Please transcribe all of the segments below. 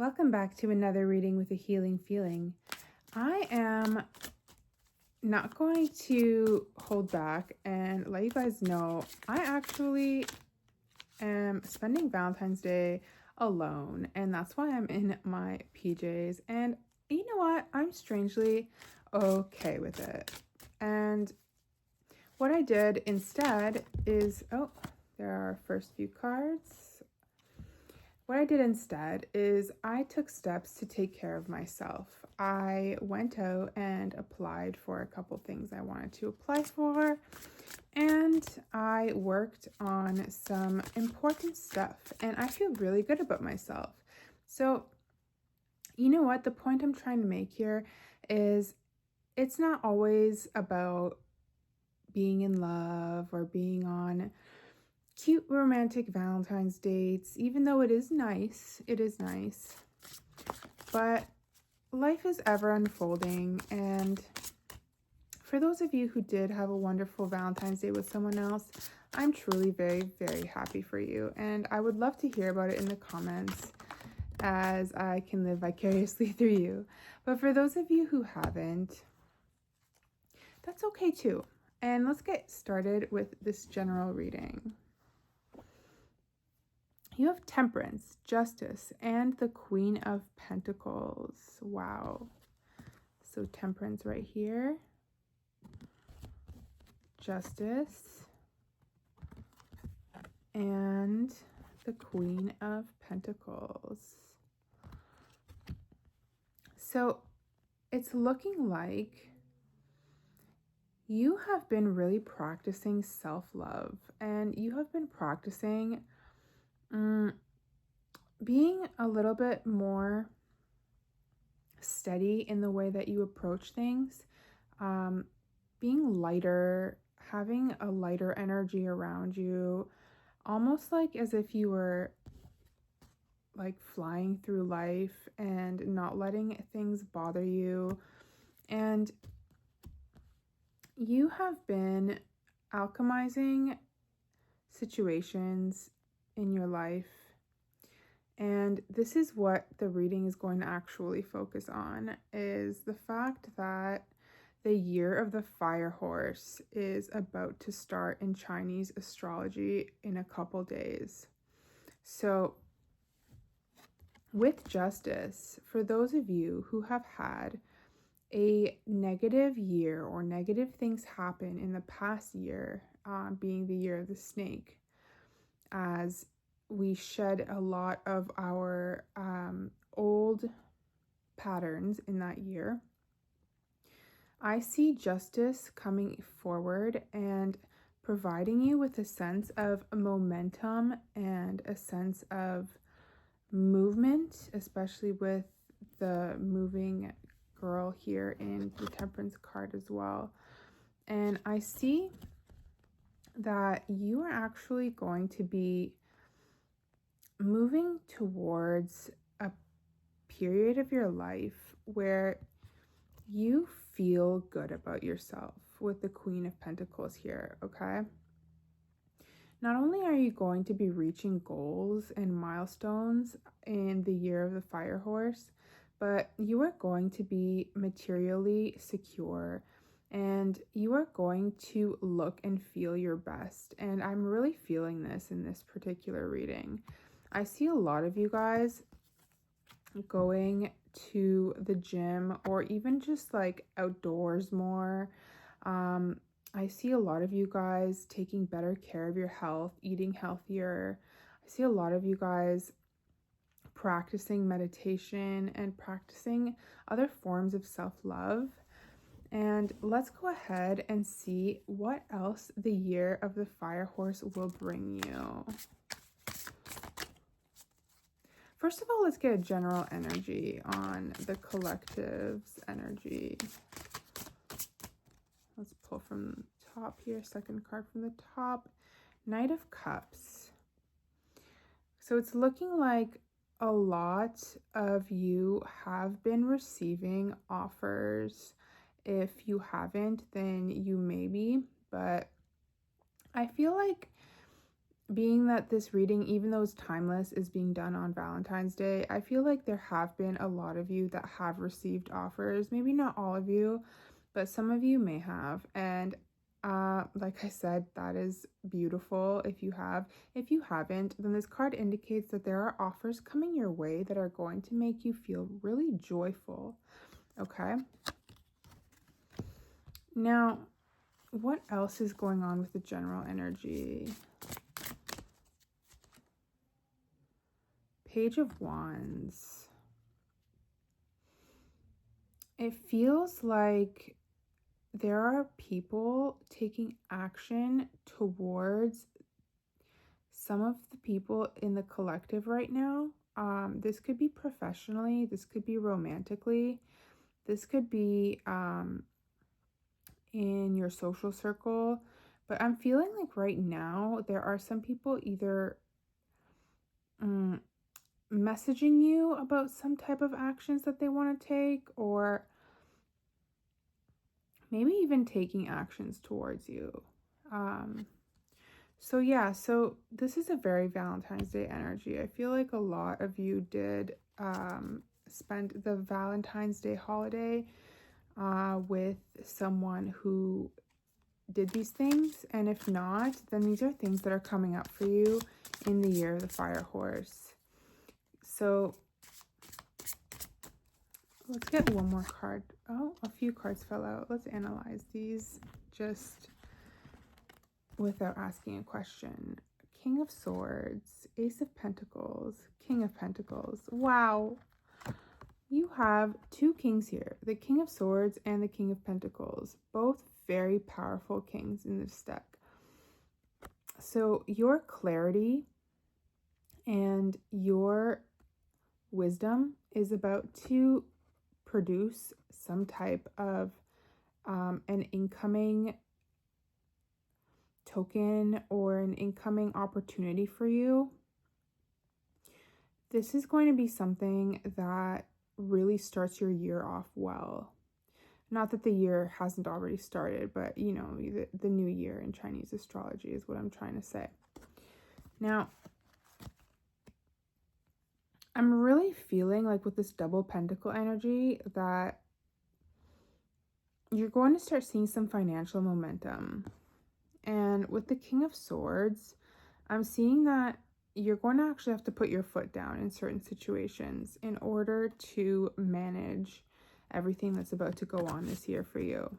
Welcome back to another reading with a healing feeling. I am not going to hold back and let you guys know I actually am spending Valentine's Day alone, and that's why I'm in my PJs. And you know what? I'm strangely okay with it. And what I did instead is, there are our first few cards. What I did instead is I took steps to take care of myself. I went out and applied for a couple things I wanted to apply for, and I worked on some important stuff, and I feel really good about myself. So, you know what? The point I'm trying to make here is it's not always about being in love or being on cute romantic Valentine's dates, even though it is nice, but life is ever unfolding. And for those of you who did have a wonderful Valentine's Day with someone else, I'm truly very, very happy for you, and I would love to hear about it in the comments as I can live vicariously through you. But for those of you who haven't, that's okay too. And let's get started with this general reading. You have Temperance, Justice, and the Queen of Pentacles. Wow. So Temperance right here. Justice. And the Queen of Pentacles. So it's looking like you have been really practicing self-love, and you have been practicing being a little bit more steady in the way that you approach things, being lighter, having a lighter energy around you, almost like as if you were like flying through life and not letting things bother you. And you have been alchemizing situations in your life, and this is what the reading is going to actually focus on, is the fact that the year of the fire horse is about to start in Chinese astrology in a couple days. So with Justice, for those of you who have had a negative year or negative things happen in the past year, being the year of the snake, as we shed a lot of our old patterns in that year, I see Justice coming forward and providing you with a sense of momentum and a sense of movement, especially with the moving girl here in the Temperance card as well. And I see that you are actually going to be moving towards a period of your life where you feel good about yourself with the Queen of Pentacles here, okay? Not only are you going to be reaching goals and milestones in the year of the fire horse, but you are going to be materially secure, and you are going to look and feel your best. And I'm really feeling this in this particular reading. I see a lot of you guys going to the gym or even just like outdoors more. I see a lot of you guys taking better care of your health, eating healthier. I see a lot of you guys practicing meditation and practicing other forms of self-love. And let's go ahead and see what else the year of the fire horse will bring you. First of all, let's get a general energy on the collective's energy. Let's pull from the top here, second card from the top, Knight of Cups. So it's looking like a lot of you have been receiving offers. If you haven't, then you may be, but I feel like being that this reading, even though it's timeless, is being done on Valentine's Day, I feel like there have been a lot of you that have received offers. Maybe not all of you, but some of you may have. And like I said, that is beautiful if you have. If you haven't, then this card indicates that there are offers coming your way that are going to make you feel really joyful. Okay. Now, what else is going on with the general energy? Page of Wands. It feels like there are people taking action towards some of the people in the collective right now. This could be professionally, this could be romantically, this could be in your social circle. But I'm feeling like right now there are some people either messaging you about some type of actions that they want to take, or maybe even taking actions towards you. So this is a very Valentine's Day energy. I feel like a lot of you did spend the Valentine's Day holiday with someone who did these things. And if not, then these are things that are coming up for you in the year of the fire horse. So let's get one more card. Oh, a few cards fell out. Let's analyze these just without asking a question. King of Swords, Ace of Pentacles, King of Pentacles. Wow. You have two kings here, the King of Swords and the King of Pentacles, both very powerful kings in this deck. So your clarity and your wisdom is about to produce some type of an incoming token or an incoming opportunity for you. This is going to be something that really starts your year off well. Not that the year hasn't already started, but you know, the new year in Chinese astrology is what I'm trying to say. Now, I'm really feeling like with this double pentacle energy that you're going to start seeing some financial momentum. And with the King of Swords, I'm seeing that you're going to actually have to put your foot down in certain situations in order to manage everything that's about to go on this year for you.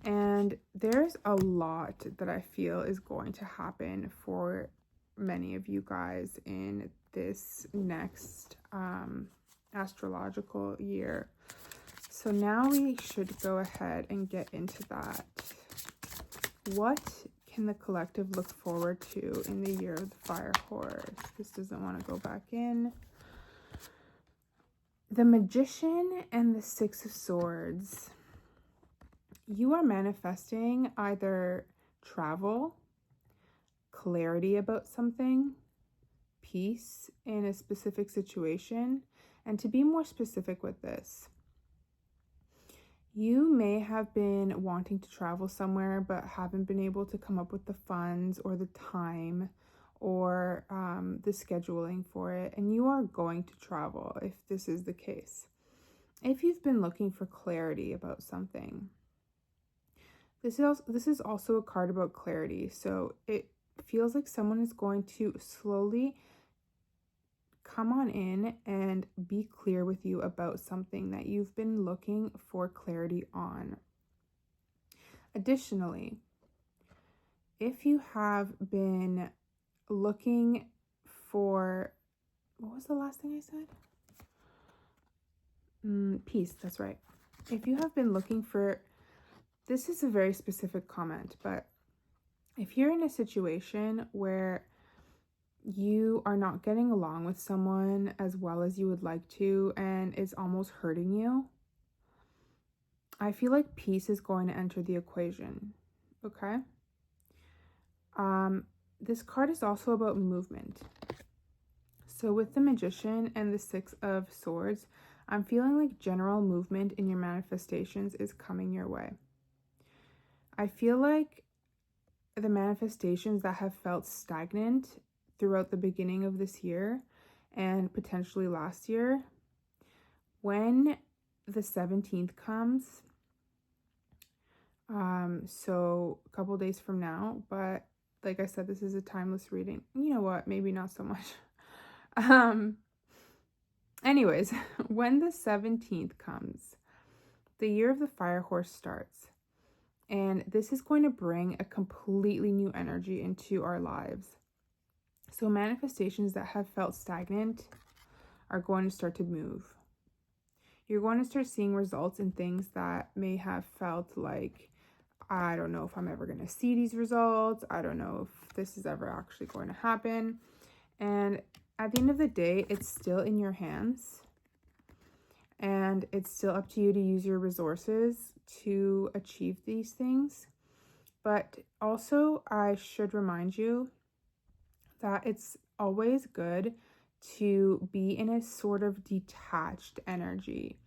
And there's a lot that I feel is going to happen for many of you guys in this next astrological year. So now we should go ahead and get into that. What can the collective look forward to in the year of the fire horse? This doesn't want to go back in. The Magician and the Six of Swords. You are manifesting either travel, clarity about something, peace in a specific situation. And to be more specific with this, you may have been wanting to travel somewhere but haven't been able to come up with the funds or the time or the scheduling for it, and you are going to travel if this is the case. If you've been looking for clarity about something, this is also a card about clarity. So it feels like someone is going to slowly come on in and be clear with you about something that you've been looking for clarity on. Additionally, if you have been looking for, what was the last thing I said? Peace, that's right. If you have been looking for, this is a very specific comment, but if you're in a situation where you are not getting along with someone as well as you would like to, and it's almost hurting you, I feel like peace is going to enter the equation, okay? This card is also about movement. So with the Magician and the Six of Swords, I'm feeling like general movement in your manifestations is coming your way. I feel like the manifestations that have felt stagnant throughout the beginning of this year and potentially last year, when the 17th comes, so a couple days from now, but like I said, this is a timeless reading. You know what? Maybe not so much. Anyways, when the 17th comes, the year of the fire horse starts. And this is going to bring a completely new energy into our lives. So manifestations that have felt stagnant are going to start to move. You're going to start seeing results in things that may have felt like, I don't know if I'm ever going to see these results. I don't know if this is ever actually going to happen. And at the end of the day, it's still in your hands. And it's still up to you to use your resources to achieve these things. But also, I should remind you that it's always good to be in a sort of detached energy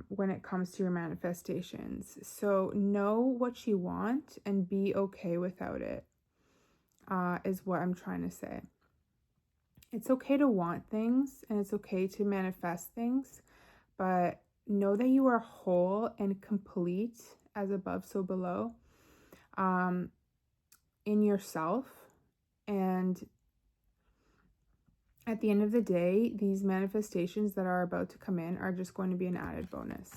when it comes to your manifestations. So know what you want and be okay without it, is what I'm trying to say. It's okay to want things and it's okay to manifest things, but know that you are whole and complete, as above, so below, in yourself. And at the end of the day, these manifestations that are about to come in are just going to be an added bonus.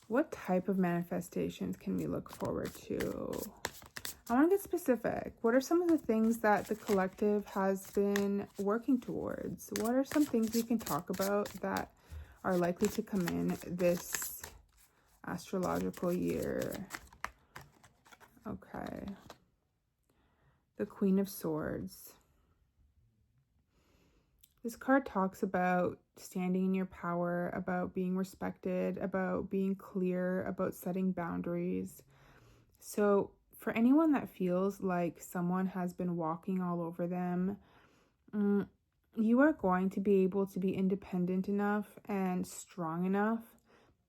What type of manifestations can we look forward to? I want to get specific. What are some of the things that the collective has been working towards? What are some things we can talk about that are likely to come in this astrological year? Okay. The Queen of Swords. This card talks about standing in your power, about being respected, about being clear, about setting boundaries. So for anyone that feels like someone has been walking all over them, you are going to be able to be independent enough and strong enough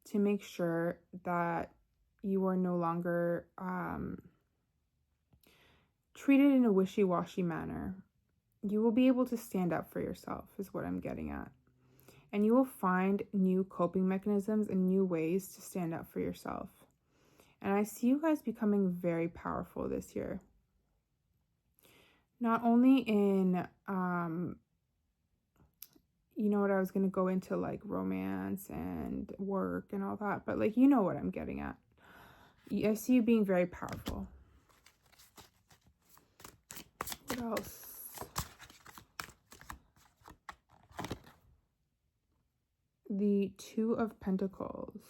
to make sure that you are no longer treated in a wishy-washy manner. You will be able to stand up for yourself, is what I'm getting at. And you will find new coping mechanisms and new ways to stand up for yourself. And I see you guys becoming very powerful this year. Not only in, you know what, I was going to go into like romance and work and all that, but like, you know what I'm getting at. I see you being very powerful. What else? The Two of Pentacles.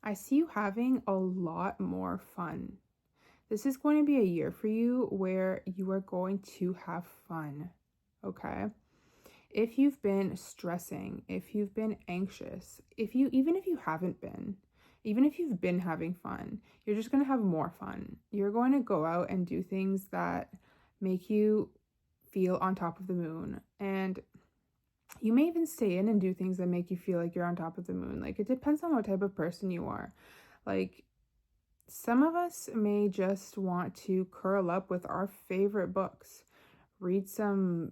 I see you having a lot more fun. This is going to be a year for you where you are going to have fun, okay? If you've been stressing, if you've been anxious, even if you haven't been, even if you've been having fun, you're just going to have more fun. You're going to go out and do things that make you feel on top of the moon. And you may even stay in and do things that make you feel like you're on top of the moon. Like, it depends on what type of person you are. Like, some of us may just want to curl up with our favorite books, read some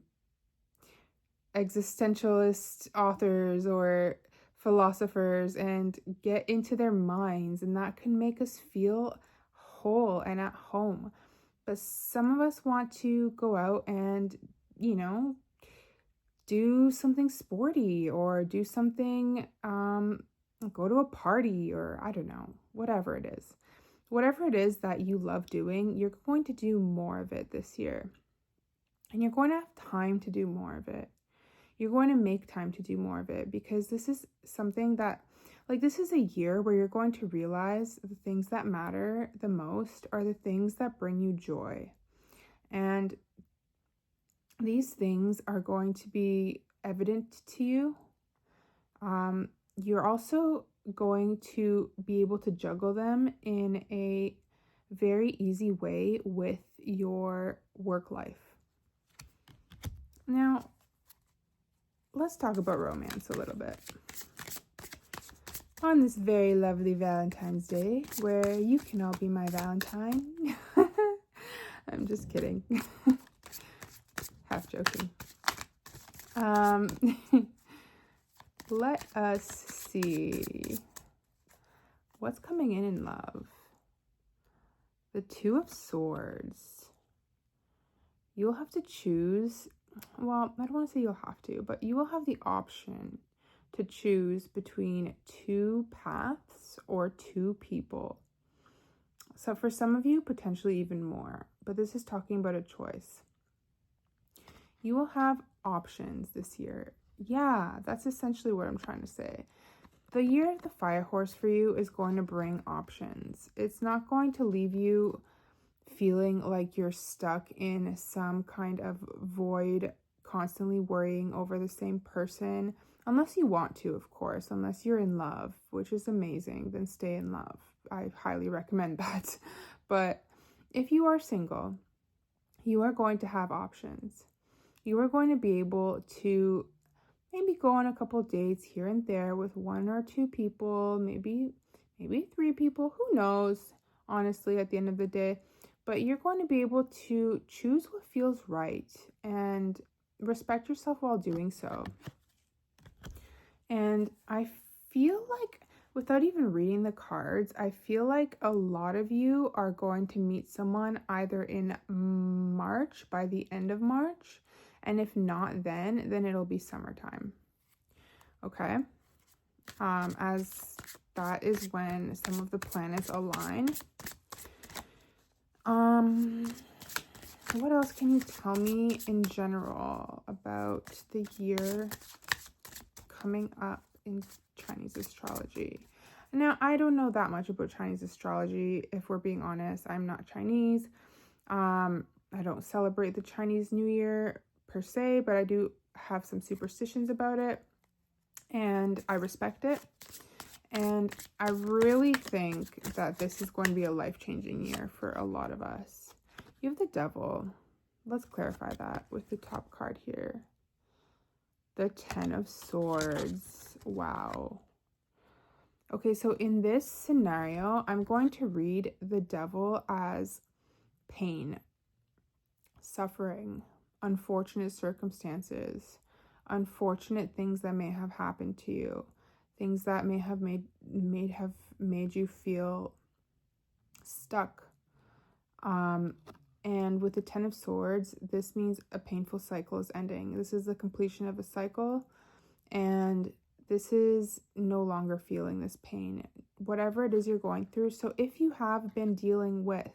existentialist authors or philosophers and get into their minds, and that can make us feel whole and at home. But some of us want to go out and, you know, do something sporty or do something, go to a party, or I don't know, whatever it is. Whatever it is that you love doing, you're going to do more of it this year. And you're going to have time to do more of it. You're going to make time to do more of it, because this is something that, like, this is a year where you're going to realize the things that matter the most are the things that bring you joy. And these things are going to be evident to you. You're also going to be able to juggle them in a very easy way with your work life. Now, let's talk about romance a little bit. on this very lovely Valentine's Day, where you can all be my Valentine. I'm just kidding. Half joking. Let us see what's coming in love. The Two of Swords. You'll have to choose. Well, I don't want to say you'll have to, but you will have the option to choose between two paths or two people. So for some of you, potentially even more, but this is talking about a choice. You will have options this year. Yeah, that's essentially what I'm trying to say. The year of the fire horse for you is going to bring options. It's not going to leave you feeling like you're stuck in some kind of void, constantly worrying over the same person. Unless you want to, of course, unless you're in love, which is amazing, then stay in love. I highly recommend that. But if you are single, you are going to have options. You are going to be able to maybe go on a couple dates here and there with one or two people, maybe three people, who knows, honestly, at the end of the day. But you're going to be able to choose what feels right and respect yourself while doing so. And I feel like, without even reading the cards, I feel like a lot of you are going to meet someone either in March, by the end of March, and if not then it'll be summertime. Okay? As that is when some of the planets align. What else can you tell me in general about the year coming up in Chinese astrology? Now, I don't know that much about Chinese astrology, if we're being honest. I'm not Chinese. I don't celebrate the Chinese New Year per se, but I do have some superstitions about it, and I respect it. And I really think that this is going to be a life-changing year for a lot of us. You have the Devil. Let's clarify that with the top card here. The Ten of Swords. Wow. Okay, so in this scenario, I'm going to read the Devil as pain, suffering, unfortunate circumstances, unfortunate things that may have happened to you, things that may have made you feel stuck. And with the Ten of Swords, this means a painful cycle is ending. This is the completion of a cycle, and this is no longer feeling this pain, whatever it is you're going through. So if you have been dealing with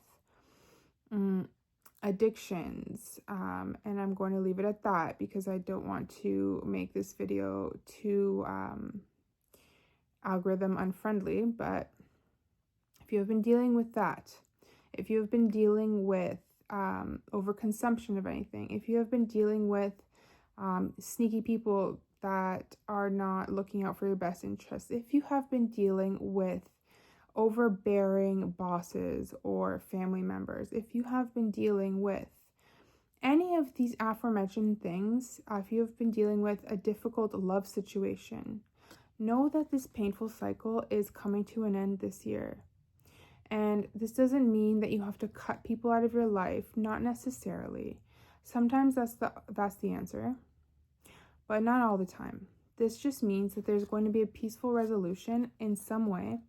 addictions, and I'm going to leave it at that because I don't want to make this video too algorithm unfriendly, but if you have been dealing with that, if you have been dealing with overconsumption of anything, if you have been dealing with sneaky people that are not looking out for your best interests, if you have been dealing with overbearing bosses or family members, if you have been dealing with any of these aforementioned things, if you have been dealing with a difficult love situation, know that this painful cycle is coming to an end this year. And this doesn't mean that you have to cut people out of your life, not necessarily. Sometimes that's the answer, but not all the time. This just means that there's going to be a peaceful resolution in some way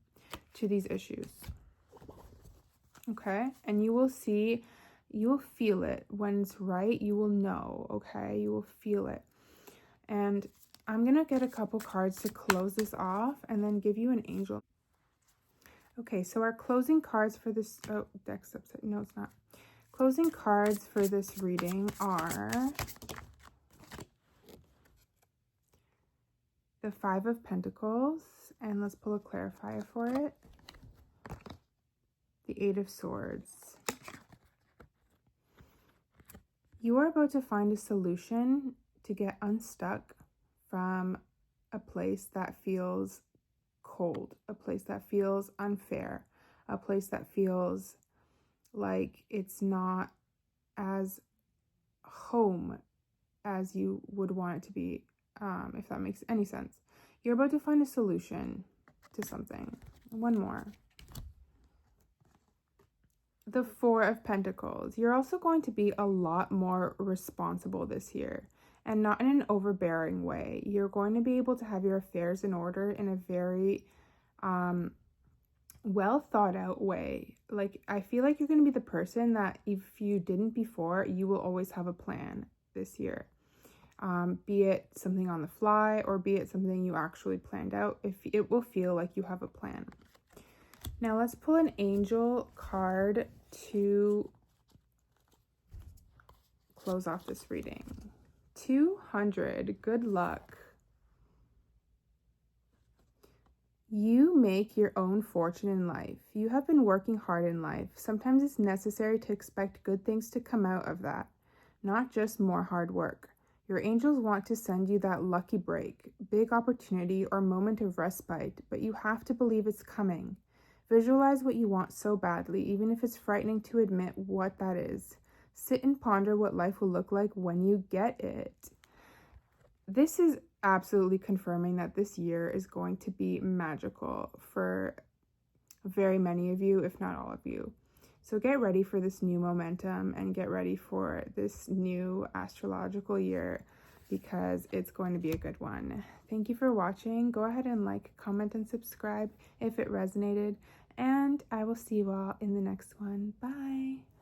to these issues. Okay? And you will feel it when it's right. You will know, okay? You will feel it. And I'm going to get a couple cards to close this off and then give you an angel. Okay, so our closing cards for this, deck's upside, no it's not. Closing cards for this reading are the Five of Pentacles, and let's pull a clarifier for it. The Eight of Swords. You are about to find a solution to get unstuck from a place that feels cold, a place that feels unfair, a place that feels like it's not as home as you would want it to be, if that makes any sense. You're about to find a solution to something. One more. The Four of Pentacles. You're also going to be a lot more responsible this year, and not in an overbearing way. You're going to be able to have your affairs in order in a very well thought out way. Like, I feel like you're going to be the person that if you didn't before, you will always have a plan this year. Be it something on the fly or be it something you actually planned out, if it will feel like you have a plan. Now let's pull an angel card to close off this reading. 200, good luck. You make your own fortune in life. You have been working hard in life. Sometimes it's necessary to expect good things to come out of that, not just more hard work. Your angels want to send you that lucky break, big opportunity, or moment of respite, but you have to believe it's coming. Visualize what you want so badly, even if it's frightening to admit what that is. Sit and ponder what life will look like when you get it. This is absolutely confirming that this year is going to be magical for very many of you, if not all of you. So get ready for this new momentum and get ready for this new astrological year, because it's going to be a good one. Thank you for watching. Go ahead and like, comment, and subscribe if it resonated, and I will see you all in the next one. Bye.